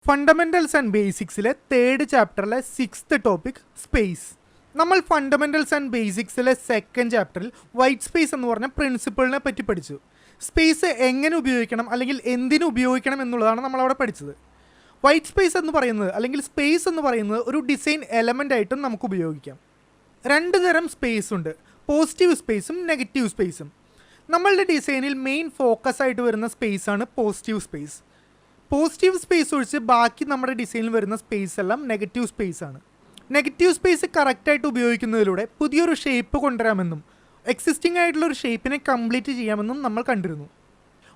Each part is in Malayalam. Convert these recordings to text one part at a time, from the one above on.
ഫണ്ടമെന്റൽസ് ആൻഡ് ബേസിക്സിലെ തേർഡ് ചാപ്റ്ററിലെ 6th ടോപ്പിക് സ്പേസ്. നമ്മൾ ഫണ്ടമെന്റൽസ് ആൻഡ് ബേസിക്സിലെ 2nd ചാപ്റ്ററിൽ വൈറ്റ് സ്പേസ് എന്ന് പറഞ്ഞ പ്രിൻസിപ്പിളിനെ പറ്റി പഠിച്ചു. സ്പേസ് എങ്ങനെ ഉപയോഗിക്കണം അല്ലെങ്കിൽ എന്തിനു ഉപയോഗിക്കണം എന്നുള്ളതാണ് നമ്മളവിടെ പഠിച്ചത്. വൈറ്റ് സ്പേസ് എന്ന് പറയുന്നത് അല്ലെങ്കിൽ സ്പേസ് എന്ന് പറയുന്നത് ഒരു ഡിസൈൻ എലമെൻ്റ് ആയിട്ടും നമുക്ക് ഉപയോഗിക്കാം. രണ്ട് തരം സ്പേസ് ഉണ്ട്, പോസിറ്റീവ് സ്പേസും നെഗറ്റീവ് സ്പേസും. നമ്മളുടെ ഡിസൈനിൽ മെയിൻ ഫോക്കസ് ആയിട്ട് വരുന്ന സ്പേസാണ് പോസിറ്റീവ് സ്പേസ്. പോസിറ്റീവ് സ്പേസ് ഒഴിച്ച് ബാക്കി നമ്മുടെ ഡിസൈനിൽ വരുന്ന സ്പേസ് എല്ലാം നെഗറ്റീവ് സ്പേസ് ആണ്. നെഗറ്റീവ് സ്പേസ് കറക്റ്റായിട്ട് ഉപയോഗിക്കുന്നതിലൂടെ പുതിയൊരു ഷേപ്പ് കൊണ്ടുവരാമെന്നും എക്സിസ്റ്റിംഗ് ആയിട്ടുള്ള ഒരു ഷേപ്പിനെ കംപ്ലീറ്റ് ചെയ്യാമെന്നും നമ്മൾ കണ്ടിരുന്നു.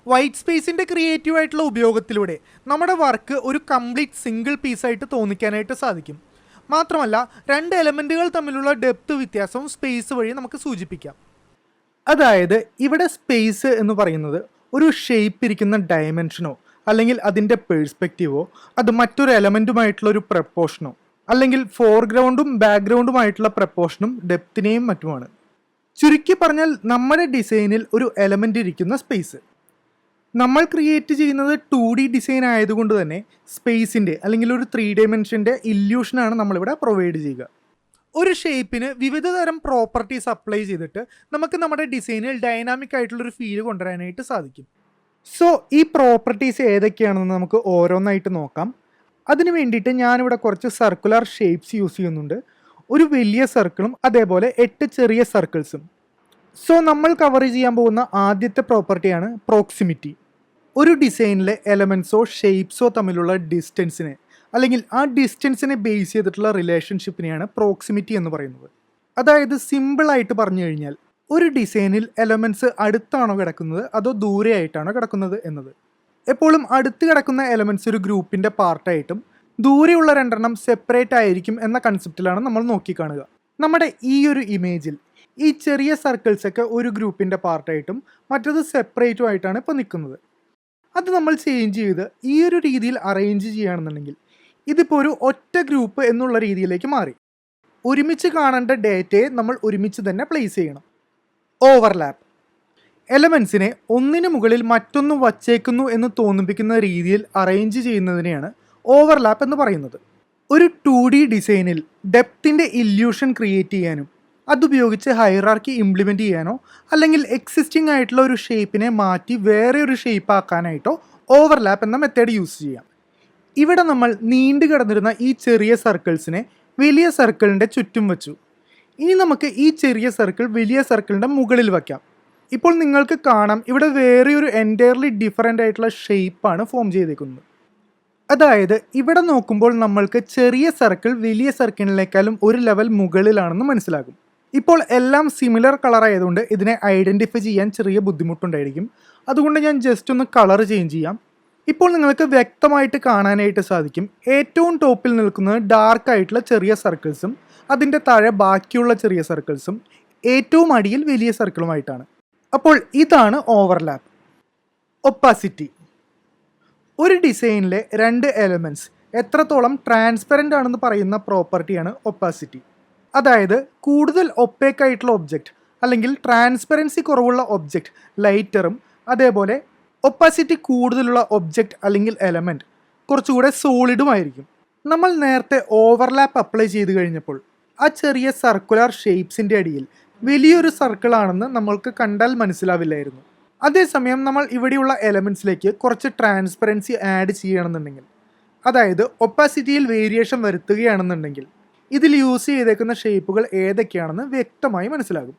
വൈറ്റ് സ്പേസിൻ്റെ ക്രിയേറ്റീവ് ആയിട്ടുള്ള ഉപയോഗത്തിലൂടെ നമ്മുടെ വർക്ക് ഒരു കംപ്ലീറ്റ് സിംഗിൾ പീസായിട്ട് തോന്നിക്കാനായിട്ട് സാധിക്കും. മാത്രമല്ല രണ്ട് എലമെൻറ്റുകൾ തമ്മിലുള്ള ഡെപ്ത് വ്യത്യാസവും സ്പേസ് വഴി നമുക്ക് സൂചിപ്പിക്കാം. അതായത് ഇവിടെ സ്പേസ് എന്ന് പറയുന്നത് ഒരു ഷേപ്പ് ഇരിക്കുന്ന ഡയമെൻഷനോ അല്ലെങ്കിൽ അതിൻ്റെ പേഴ്സ്പെക്റ്റീവോ അത് മറ്റൊരു എലമെൻറ്റുമായിട്ടുള്ള ഒരു പ്രപ്പോർഷനോ അല്ലെങ്കിൽ ഫോർഗ്രൗണ്ടും ബാക്ക്ഗ്രൗണ്ടുമായിട്ടുള്ള പ്രപ്പോർഷനും ഡെപ്തിനെയും മറ്റുമാണ്. ചുരുക്കി പറഞ്ഞാൽ നമ്മുടെ ഡിസൈനിൽ ഒരു എലമെൻ്റ് ഇരിക്കുന്ന സ്പേസ്. നമ്മൾ ക്രിയേറ്റ് ചെയ്യുന്നത് 2D ഡിസൈൻ ആയതുകൊണ്ട് തന്നെ സ്പേസിൻ്റെ അല്ലെങ്കിൽ ഒരു 3 ഡയമെൻഷൻ്റെ ഇല്യൂഷനാണ് നമ്മളിവിടെ പ്രൊവൈഡ് ചെയ്യുക. ഒരു ഷേപ്പിന് വിവിധ തരം പ്രോപ്പർട്ടീസ് അപ്ലൈ ചെയ്തിട്ട് നമുക്ക് നമ്മുടെ ഡിസൈനിൽ ഡൈനാമിക് ആയിട്ടുള്ളൊരു ഫീൽ കൊണ്ടുവരാനായിട്ട് സാധിക്കും. സോ ഈ പ്രോപ്പർട്ടീസ് ഏതൊക്കെയാണെന്ന് നമുക്ക് ഓരോന്നായിട്ട് നോക്കാം. അതിന് വേണ്ടിയിട്ട് ഞാനിവിടെ കുറച്ച് സർക്കുലർ ഷേപ്സ് യൂസ് ചെയ്യുന്നുണ്ട്. ഒരു വലിയ സർക്കിളും അതേപോലെ 8 ചെറിയ സർക്കിൾസും. സോ നമ്മൾ കവർ ചെയ്യാൻ പോകുന്ന ആദ്യത്തെ പ്രോപ്പർട്ടിയാണ് പ്രോക്സിമിറ്റി. ഒരു ഡിസൈനിലെ എലമെൻറ്റ്സോ ഷേപ്സോ തമ്മിലുള്ള ഡിസ്റ്റൻസിനെ അല്ലെങ്കിൽ ആ ഡിസ്റ്റൻസിനെ ബേസ് ചെയ്തിട്ടുള്ള റിലേഷൻഷിപ്പിനെയാണ് പ്രോക്സിമിറ്റി എന്ന് പറയുന്നത്. അതായത് സിമ്പിളായിട്ട് പറഞ്ഞു കഴിഞ്ഞാൽ ഒരു ഡിസൈനിൽ എലമെൻറ്റ്സ് അടുത്താണോ കിടക്കുന്നത് അതോ ദൂരെയായിട്ടാണോ കിടക്കുന്നത് എന്നത്. എപ്പോഴും അടുത്ത് കിടക്കുന്ന എലമെൻറ്റ്സ് ഒരു ഗ്രൂപ്പിൻ്റെ പാർട്ടായിട്ടും ദൂരെയുള്ള രണ്ടെണ്ണം സെപ്പറേറ്റ് ആയിരിക്കും എന്ന കൺസെപ്റ്റിലാണ് നമ്മൾ നോക്കിക്കാണുക. നമ്മുടെ ഈ ഒരു ഇമേജിൽ ഈ ചെറിയ സർക്കിൾസൊക്കെ ഒരു ഗ്രൂപ്പിൻ്റെ പാർട്ടായിട്ടും മറ്റത് സെപ്പറേറ്റും ആയിട്ടാണ് ഇപ്പോൾ നിൽക്കുന്നത്. അത് നമ്മൾ ചേഞ്ച് ചെയ്ത് ഈ ഒരു രീതിയിൽ അറേഞ്ച് ചെയ്യുകയാണെന്നുണ്ടെങ്കിൽ ഇതിപ്പോൾ ഒരു ഒറ്റ ഗ്രൂപ്പ് എന്നുള്ള രീതിയിലേക്ക് മാറി. ഒരുമിച്ച് കാണേണ്ട ഡേറ്റയെ നമ്മൾ ഒരുമിച്ച് തന്നെ പ്ലേസ് ചെയ്യണം. ഓവർലാപ്പ്. എലമെൻസിനെ ഒന്നിനു മുകളിൽ മറ്റൊന്ന് വച്ചേക്കുന്നു എന്ന് തോന്നിപ്പിക്കുന്ന രീതിയിൽ അറേഞ്ച് ചെയ്യുന്നതിനെയാണ് ഓവർലാപ്പ് എന്ന് പറയുന്നത്. ഒരു 2D ഡിസൈനിൽ ഡെപ്തിൻ്റെ ഇല്യൂഷൻ ക്രിയേറ്റ് ചെയ്യാനും അതുപയോഗിച്ച് ഹൈറാർക്കി ഇംപ്ലിമെൻറ്റ് ചെയ്യാനോ അല്ലെങ്കിൽ എക്സിസ്റ്റിംഗ് ആയിട്ടുള്ള ഒരു ഷേപ്പിനെ മാറ്റി വേറെ ഒരു ഷേപ്പ് ആക്കാനായിട്ടോ ഓവർലാപ്പ് എന്ന മെത്തേഡ് യൂസ് ചെയ്യാം. ഇവിടെ നമ്മൾ നീണ്ടു കിടന്നിരുന്ന ഈ ചെറിയ സർക്കിൾസിനെ വലിയ സർക്കിളിൻ്റെ ചുറ്റും വെച്ചു. ഇനി നമുക്ക് ഈ ചെറിയ സർക്കിൾ വലിയ സർക്കിളിൻ്റെ മുകളിൽ വയ്ക്കാം. ഇപ്പോൾ നിങ്ങൾക്ക് കാണാം ഇവിടെ വേറെ ഒരു എൻറ്റയർലി ഡിഫറൻ്റ് ആയിട്ടുള്ള ഷേപ്പാണ് ഫോം ചെയ്തേക്കുന്നത്. അതായത് ഇവിടെ നോക്കുമ്പോൾ നമ്മൾക്ക് ചെറിയ സർക്കിൾ വലിയ സർക്കിളിനേക്കാളും ഒരു ലെവൽ മുകളിലാണെന്ന് മനസ്സിലാകും. ഇപ്പോൾ എല്ലാം സിമിലർ കളർ ആയതുകൊണ്ട് ഇതിനെ ഐഡൻറ്റിഫൈ ചെയ്യാൻ ചെറിയ ബുദ്ധിമുട്ടുണ്ടായിരിക്കും. അതുകൊണ്ട് ഞാൻ ജസ്റ്റ് ഒന്ന് കളർ ചേഞ്ച് ചെയ്യാം. ഇപ്പോൾ നിങ്ങൾക്ക് വ്യക്തമായിട്ട് കാണാനായിട്ട് സാധിക്കും ഏറ്റവും ടോപ്പിൽ നിൽക്കുന്നത് ഡാർക്ക് ആയിട്ടുള്ള ചെറിയ സർക്കിൾസും അതിൻ്റെ താഴെ ബാക്കിയുള്ള ചെറിയ സർക്കിൾസും ഏറ്റവും അടിയിൽ വലിയ സർക്കിളുമായിട്ടാണ്. അപ്പോൾ ഇതാണ് ഓവർലാപ്പ്. ഒപ്പാസിറ്റി. ഒരു ഡിസൈനിലെ രണ്ട് എലമെൻറ്റ്സ് എത്രത്തോളം ട്രാൻസ്പെറൻ്റ് ആണെന്ന് പറയുന്ന പ്രോപ്പർട്ടിയാണ് ഒപ്പാസിറ്റി. അതായത് കൂടുതൽ ഒപ്പേക്ക് ആയിട്ടുള്ള ഒബ്ജക്റ്റ് അല്ലെങ്കിൽ ട്രാൻസ്പെറൻസി കുറവുള്ള ഒബ്ജക്റ്റ് ലൈറ്ററും അതേപോലെ ഒപ്പാസിറ്റി കൂടുതലുള്ള ഒബ്ജക്റ്റ് അല്ലെങ്കിൽ എലമെൻറ്റ് കുറച്ചുകൂടെ സോളിഡുമായിരിക്കും. നമ്മൾ നേരത്തെ ഓവർലാപ്പ് അപ്ലൈ ചെയ്ത് കഴിഞ്ഞപ്പോൾ ആ ചെറിയ സർക്കുലർ ഷേപ്സിൻ്റെ അടിയിൽ വലിയൊരു സർക്കിളാണെന്ന് നമ്മൾക്ക് കണ്ടാൽ മനസ്സിലാവില്ലായിരുന്നു. അതേസമയം നമ്മൾ ഇവിടെയുള്ള എലമെൻറ്റ്സിലേക്ക് കുറച്ച് ട്രാൻസ്പെറൻസി ആഡ് ചെയ്യുകയാണെന്നുണ്ടെങ്കിൽ അതായത് ഒപ്പാസിറ്റിയിൽ വേരിയേഷൻ വരുത്തുകയാണെന്നുണ്ടെങ്കിൽ ഇതിൽ യൂസ് ചെയ്തേക്കുന്ന ഷേപ്പുകൾ ഏതൊക്കെയാണെന്ന് വ്യക്തമായി മനസ്സിലാകും.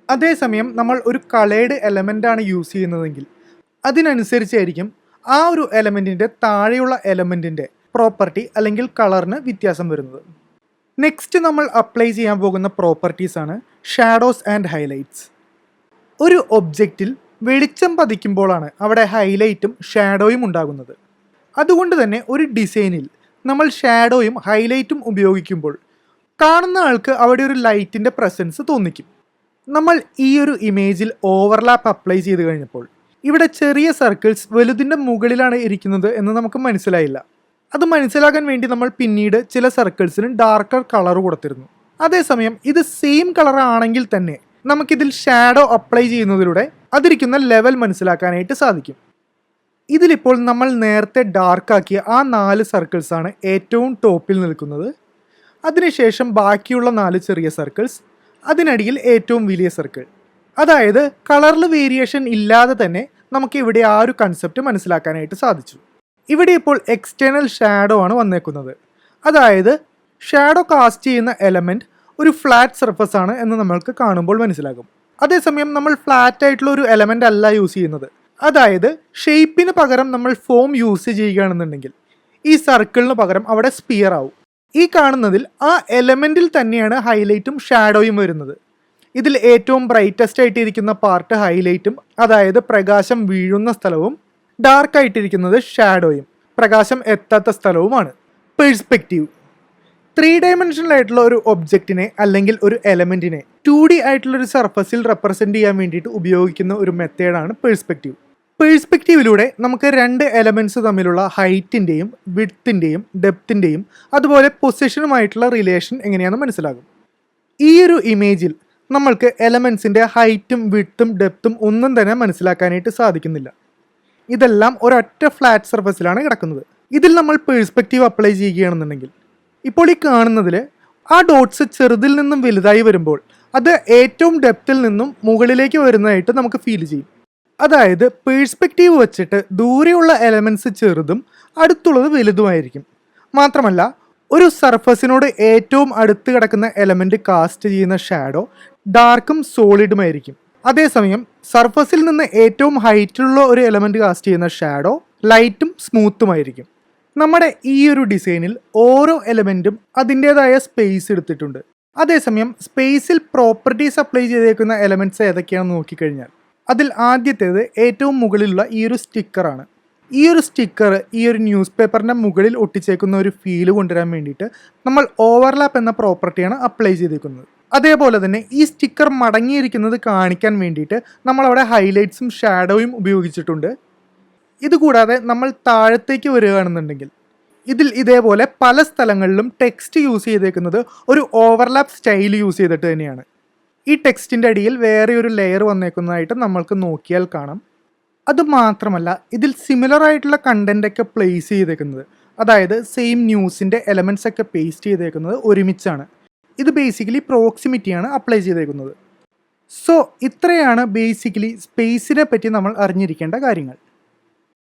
അതേസമയം നമ്മൾ ഒരു കളേർഡ് എലമെൻ്റാണ് യൂസ് ചെയ്യുന്നതെങ്കിൽ അതിനനുസരിച്ചായിരിക്കും ആ ഒരു എലമെൻറ്റിൻ്റെ താഴെയുള്ള എലമെൻറ്റിൻ്റെ പ്രോപ്പർട്ടി അല്ലെങ്കിൽ കളറിന് വ്യത്യാസം വരുന്നത്. നെക്സ്റ്റ് നമ്മൾ അപ്ലൈ ചെയ്യാൻ പോകുന്ന പ്രോപ്പർട്ടീസാണ് ഷാഡോസ് ആൻഡ് ഹൈലൈറ്റ്സ്. ഒരു ഒബ്ജക്റ്റിൽ വെളിച്ചം പതിക്കുമ്പോഴാണ് അവിടെ ഹൈലൈറ്റും ഷാഡോയും ഉണ്ടാകുന്നത്. അതുകൊണ്ട് തന്നെ ഒരു ഡിസൈനിൽ നമ്മൾ ഷാഡോയും ഹൈലൈറ്റും ഉപയോഗിക്കുമ്പോൾ കാണുന്ന ആൾക്ക് അവിടെ ഒരു ലൈറ്റിൻ്റെ പ്രസൻസ് തോന്നിക്കും. നമ്മൾ ഈ ഒരു ഇമേജിൽ ഓവർലാപ്പ് അപ്ലൈ ചെയ്ത് കഴിഞ്ഞപ്പോൾ ഇവിടെ ചെറിയ സർക്കിൾസ് വലുതിൻ്റെ മുകളിലാണ് ഇരിക്കുന്നത് എന്ന് നമുക്ക് മനസ്സിലായില്ല. അത് മനസ്സിലാക്കാൻ വേണ്ടി നമ്മൾ പിന്നീട് ചില സർക്കിൾസിന് ഡാർക്കർ കളർ കൊടുത്തിരുന്നു. അതേസമയം ഇത് സെയിം കളർ ആണെങ്കിൽ തന്നെ നമുക്കിതിൽ ഷാഡോ അപ്ലൈ ചെയ്യുന്നതിലൂടെ അതിരിക്കുന്ന ലെവൽ മനസ്സിലാക്കാനായിട്ട് സാധിക്കും. ഇതിലിപ്പോൾ നമ്മൾ നേരത്തെ ഡാർക്കാക്കിയ ആ 4 സർക്കിൾസാണ് ഏറ്റവും ടോപ്പിൽ നിൽക്കുന്നത്. അതിനുശേഷം ബാക്കിയുള്ള 4 ചെറിയ സർക്കിൾസ്, അതിനടിയിൽ ഏറ്റവും വലിയ സർക്കിൾ. അതായത് കളറിൽ വേരിയേഷൻ ഇല്ലാതെ തന്നെ നമുക്ക് ഇവിടെ ആ ഒരു കൺസെപ്റ്റ് മനസ്സിലാക്കാനായിട്ട് സാധിച്ചു. ഇവിടെ ഇപ്പോൾ എക്സ്റ്റേണൽ ഷാഡോ ആണ് വന്നേക്കുന്നത്. അതായത് ഷാഡോ കാസ്റ്റ് ചെയ്യുന്ന എലമെൻറ്റ് ഒരു ഫ്ലാറ്റ് സർഫസ് ആണ് എന്ന് നമ്മൾക്ക് കാണുമ്പോൾ മനസ്സിലാകും. അതേസമയം നമ്മൾ ഫ്ലാറ്റ് ആയിട്ടുള്ള ഒരു എലമെൻ്റ് അല്ല യൂസ് ചെയ്യുന്നത്. അതായത് ഷേപ്പിന് പകരം നമ്മൾ ഫോം യൂസ് ചെയ്യുകയാണെന്നുണ്ടെങ്കിൽ ഈ സർക്കിളിന് പകരം അവിടെ സ്പിയർ ആവും. ഈ കാണുന്നതിൽ ആ എലമെൻറ്റിൽ തന്നെയാണ് ഹൈലൈറ്റും ഷാഡോയും വരുന്നത്. ഇതിൽ ഏറ്റവും ബ്രൈറ്റസ്റ്റ് ആയിട്ടിരിക്കുന്ന പാർട്ട് ഹൈലൈറ്റും, അതായത് പ്രകാശം വീഴുന്ന സ്ഥലവും, ഡാർക്ക് ആയിട്ടിരിക്കുന്നത് ഷാഡോയും, പ്രകാശം എത്താത്ത സ്ഥലവുമാണ്. പെർസ്പെക്റ്റീവ് 3 ഡയമെൻഷനൽ ആയിട്ടുള്ള ഒരു ഒബ്ജക്റ്റിനെ അല്ലെങ്കിൽ ഒരു എലമെൻറ്റിനെ 2D ആയിട്ടുള്ള ഒരു സർഫസിൽ റെപ്രസെൻറ്റ് ചെയ്യാൻ വേണ്ടിയിട്ട് ഉപയോഗിക്കുന്ന ഒരു മെത്തേഡാണ് പെർസ്പെക്റ്റീവ്. പെർസ്പെക്റ്റീവിലൂടെ നമുക്ക് 2 എലമെൻറ്റ്സ് തമ്മിലുള്ള ഹൈറ്റിൻ്റെയും വിഡ്ത്തിൻ്റെയും ഡെപ്തിൻ്റെയും അതുപോലെ പൊസിഷനുമായിട്ടുള്ള റിലേഷൻ എങ്ങനെയാണെന്ന് മനസ്സിലാകും. ഈ ഒരു ഇമേജിൽ നമ്മൾക്ക് എലമെൻറ്റ്സിൻ്റെ ഹൈറ്റും വിഡ്ത്തും ഡെപ്തും ഒന്നും തന്നെ മനസ്സിലാക്കാനായിട്ട് സാധിക്കുന്നില്ല. ഇതെല്ലാം ഒരൊറ്റ ഫ്ലാറ്റ് സർഫസിലാണ് കിടക്കുന്നത്. ഇതിൽ നമ്മൾ പെർസ്പെക്റ്റീവ് അപ്ലൈ ചെയ്യുകയാണെന്നുണ്ടെങ്കിൽ ഇപ്പോൾ ഈ കാണുന്നതിൽ ആ ഡോട്ട്സ് ചെറുതിൽ നിന്നും വലുതായി വരുമ്പോൾ അത് ഏറ്റവും ഡെപ്തിൽ നിന്നും മുകളിലേക്ക് വരുന്നതായിട്ട് നമുക്ക് ഫീൽ ചെയ്യും. അതായത് പെർസ്പെക്റ്റീവ് വെച്ചിട്ട് ദൂരെയുള്ള എലമെൻറ്റ്സ് ചെറുതും അടുത്തുള്ളത് വലുതുമായിരിക്കും. മാത്രമല്ല ഒരു സർഫസിനോട് ഏറ്റവും അടുത്ത് കിടക്കുന്ന എലമെൻറ്റ് കാസ്റ്റ് ചെയ്യുന്ന ഷാഡോ ഡാർക്കും സോളിഡുമായിരിക്കും. അതേസമയം സർഫസിൽ നിന്ന് ഏറ്റവും ഹൈറ്റിലുള്ള ഒരു എലമെൻറ്റ് കാസ്റ്റ് ചെയ്യുന്ന ഷാഡോ ലൈറ്റും സ്മൂത്തുമായിരിക്കും. നമ്മുടെ ഈ ഒരു ഡിസൈനിൽ ഓരോ എലമെൻറ്റും അതിൻ്റേതായ സ്പേസ് എടുത്തിട്ടുണ്ട്. അതേസമയം സ്പേസിൽ പ്രോപ്പർട്ടീസ് അപ്ലൈ ചെയ്തേക്കുന്ന എലമെൻറ്റ്സ് ഏതൊക്കെയാണെന്ന് നോക്കിക്കഴിഞ്ഞാൽ അതിൽ ആദ്യത്തേത് ഏറ്റവും മുകളിലുള്ള ഈ ഒരു സ്റ്റിക്കറാണ്. ഈ ഒരു സ്റ്റിക്കർ ഈ ഒരു ന്യൂസ് പേപ്പറിൻ്റെ മുകളിൽ ഒട്ടിച്ചേക്കുന്ന ഒരു ഫീല് കൊണ്ടുവരാൻ വേണ്ടിയിട്ട് നമ്മൾ ഓവർലാപ്പ് എന്ന പ്രോപ്പർട്ടിയാണ് അപ്ലൈ ചെയ്തേക്കുന്നത്. അതേപോലെ തന്നെ ഈ സ്റ്റിക്കർ മടങ്ങിയിരിക്കുന്നത് കാണിക്കാൻ വേണ്ടിയിട്ട് നമ്മളവിടെ ഹൈലൈറ്റ്സും ഷാഡോയും ഉപയോഗിച്ചിട്ടുണ്ട്. ഇതുകൂടാതെ നമ്മൾ താഴത്തേക്ക് വരികയാണെന്നുണ്ടെങ്കിൽ ഇതിൽ ഇതേപോലെ പല സ്ഥലങ്ങളിലും ടെക്സ്റ്റ് യൂസ് ചെയ്തേക്കുന്നത് ഒരു ഓവർലാപ്പ് സ്റ്റൈൽ യൂസ് ചെയ്തിട്ട് തന്നെയാണ്. ഈ ടെക്സ്റ്റിൻ്റെ അടിയിൽ വേറെ ഒരു ലെയർ വന്നേക്കുന്നതായിട്ട് നമ്മൾക്ക് നോക്കിയാൽ കാണാം. അതുമാത്രമല്ല ഇതിൽ സിമിലർ ആയിട്ടുള്ള കണ്ടൻറ്റൊക്കെ പ്ലേസ് ചെയ്തേക്കുന്നത്, അതായത് സെയിം ന്യൂസിൻ്റെ എലമെൻറ്റ്സ് ഒക്കെ പേസ്റ്റ് ചെയ്തേക്കുന്നത് ഒരുമിച്ചാണ്. ഇത് ബേസിക്കലി പ്രോക്സിമിറ്റിയാണ് അപ്ലൈ ചെയ്തേക്കുന്നത്. സോ ഇത്രയാണ് ബേസിക്കലി സ്പേസിനെ പറ്റി നമ്മൾ അറിഞ്ഞിരിക്കേണ്ട കാര്യങ്ങൾ.